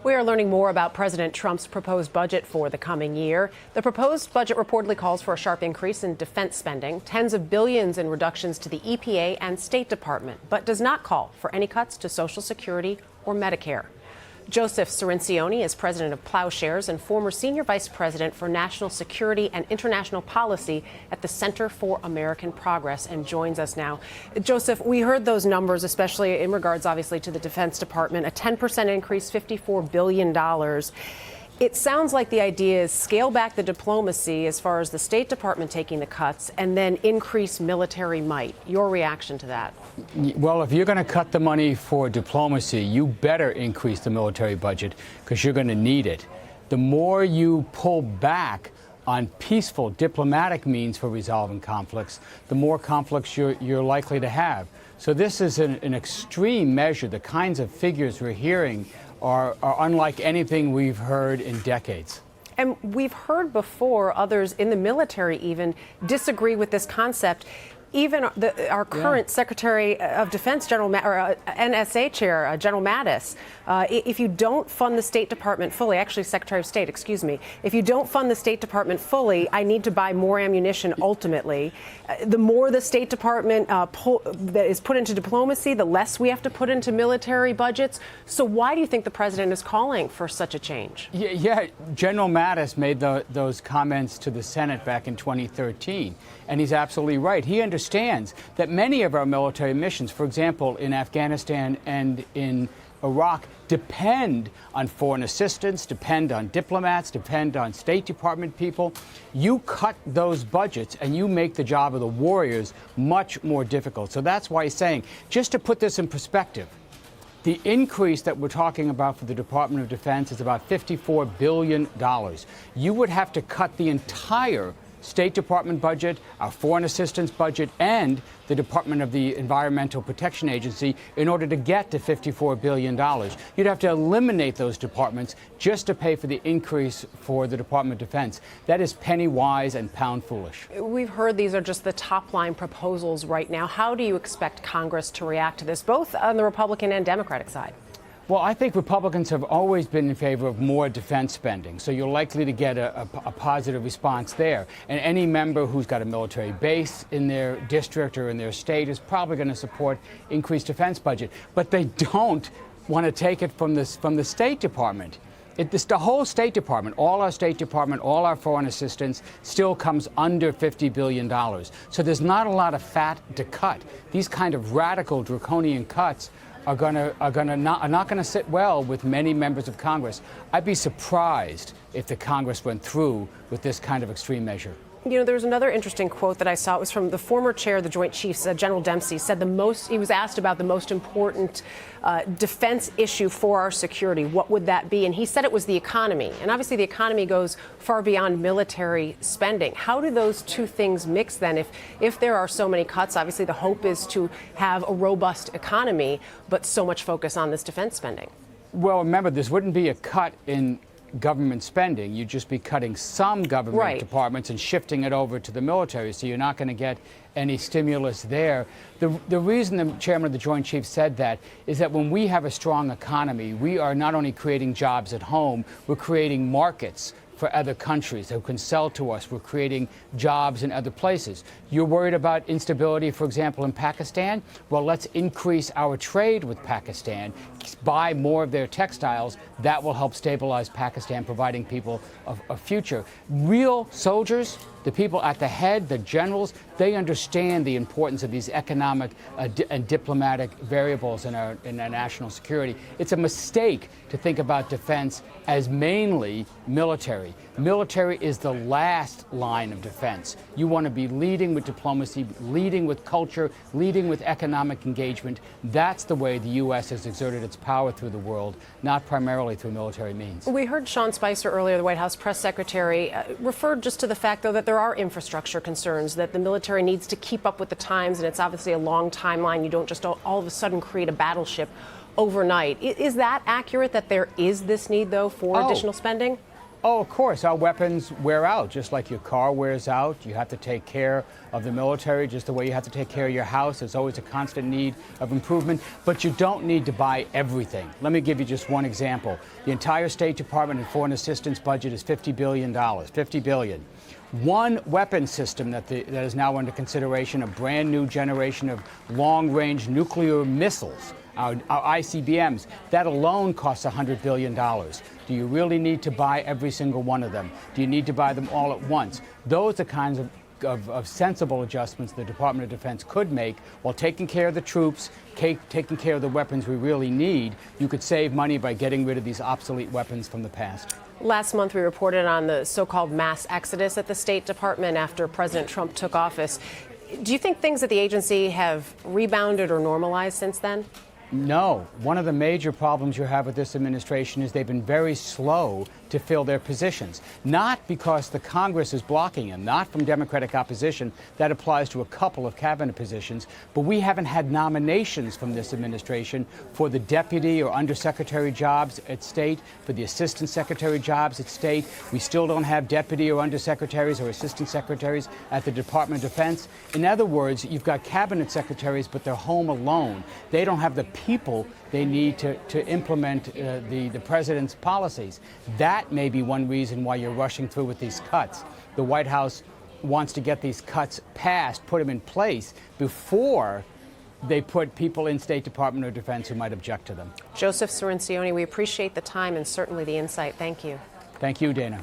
We are learning more about President Trump's proposed budget for the coming year. The proposed budget reportedly calls for a sharp increase in defense spending, tens of billions in reductions to the EPA and State Department, but does not call for any cuts to Social Security or Medicare. Joe Cirincione is president of Ploughshares and former senior vice president for national security and international policy at the Center for American Progress and joins us now. Joseph, we heard those numbers, especially in regards, obviously, to the Defense Department, a 10% increase, $54 billion. It sounds like the idea is scale back the diplomacy as far as the State Department taking the cuts and then increase military might. Your reaction to that? Well, if you're going to cut the money for diplomacy, you better increase the military budget because you're going to need it. The more you pull back on peaceful diplomatic means for resolving conflicts, the more conflicts you're likely to have. So this is an extreme measure. The kinds of figures we're hearing are unlike anything we've heard in decades. And we've heard before others in the military even disagree with this concept. Even our current Secretary of Defense, NSA Chair, General Mattis, if you don't fund the State Department fully, actually Secretary of State, excuse me, if you don't fund the State Department fully, I need to buy more ammunition ultimately. The more the State Department that is put into diplomacy, the less we have to put into military budgets. So why do you think the president is calling for such a change? Yeah, General Mattis made those comments to the Senate back in 2013, and he's absolutely right. He understands that many of our military missions, for example, in Afghanistan and in Iraq, depend on foreign assistance, depend on diplomats, depend on State Department people. You cut those budgets and you make the job of the warriors much more difficult. So that's why he's saying, just to put this in perspective, the increase that we're talking about for the Department of Defense is about $54 billion. You would have to cut the entire State Department budget, our foreign assistance budget, and the Department of the Environmental Protection Agency in order to get to $54 billion. You'd have to eliminate those departments just to pay for the increase for the Department of Defense. That is penny wise and pound foolish. We've heard these are just the top line proposals right now. How do you expect Congress to react to this, both on the Republican and Democratic side? Well, I think Republicans have always been in favor of more defense spending, so you're likely to get a positive response there. And any member who's got a military base in their district or in their state is probably going to support increased defense budget. But they don't want to take it from the State Department. The whole State Department, all our State Department, all our foreign assistance still comes under $50 billion. So there's not a lot of fat to cut. These kind of radical draconian cuts are not going to sit well with many members of Congress. I'd be surprised if the Congress went through with this kind of extreme measure. You know, there's another interesting quote that I saw. It was from the former chair of the Joint Chiefs, General Dempsey, said he was asked about the most important defense issue for our security. What would that be? And he said it was the economy. And obviously the economy goes far beyond military spending. How do those two things mix then? If there are so many cuts, obviously the hope is to have a robust economy, but so much focus on this defense spending. Well, remember, this wouldn't be a cut in government spending. You'd just be cutting some government departments and shifting it over to the military, so you're not going to get any stimulus there. The reason the chairman of the Joint Chiefs said that is that when we have a strong economy, we are not only creating jobs at home, we're creating markets for other countries who can sell to us. We're creating jobs in other places. You're worried about instability, for example, in Pakistan? Well, let's increase our trade with Pakistan, buy more of their textiles. That will help stabilize Pakistan, providing people a future. Real soldiers, the people at the head, the generals, they understand the importance of these economic and diplomatic variables in our national security. It's a mistake to think about defense as mainly military. Military is the last line of defense. You want to be leading with diplomacy, leading with culture, leading with economic engagement. That's the way the U.S. has exerted its power through the world, not primarily through military means. We heard Sean Spicer earlier, the White House press secretary, referred just to the fact, though, that there are infrastructure concerns, that the military needs to keep up with the times, and it's obviously a long timeline. You don't just all of a sudden create a battleship overnight. Is that accurate, that there is this need, though, for additional spending? Oh, of course, our weapons wear out, just like your car wears out. You have to take care of the military just the way you have to take care of your house. There's always a constant need of improvement, but you don't need to buy everything. Let me give you just one example. The entire State Department and Foreign Assistance budget is $50 billion, $50 billion. One weapon system that is now under consideration, a brand new generation of long-range nuclear missiles, our ICBMs, that alone costs $100 billion. Do you really need to buy every single one of them? Do you need to buy them all at once? Those are kinds of sensible adjustments the Department of Defense could make while taking care of the troops, taking care of the weapons we really need. You could save money by getting rid of these obsolete weapons from the past. Last month, we reported on the so-called mass exodus at the State Department after President Trump took office. Do you think things at the agency have rebounded or normalized since then? No. One of the major problems you have with this administration is they've been very slow to fill their positions. Not because the Congress is blocking them, not from Democratic opposition. That applies to a couple of cabinet positions. But we haven't had nominations from this administration for the deputy or undersecretary jobs at state, for the assistant secretary jobs at state. We still don't have deputy or undersecretaries or assistant secretaries at the Department of Defense. In other words, you've got cabinet secretaries, but they're home alone. They don't have the people they need to implement the president's policies. That may be one reason why you're rushing through with these cuts. The White House wants to get these cuts passed, put them in place before they put people in State Department or Defense who might object to them. Joseph Cirincione, we appreciate the time and certainly the insight. Thank you. Thank you, Dana.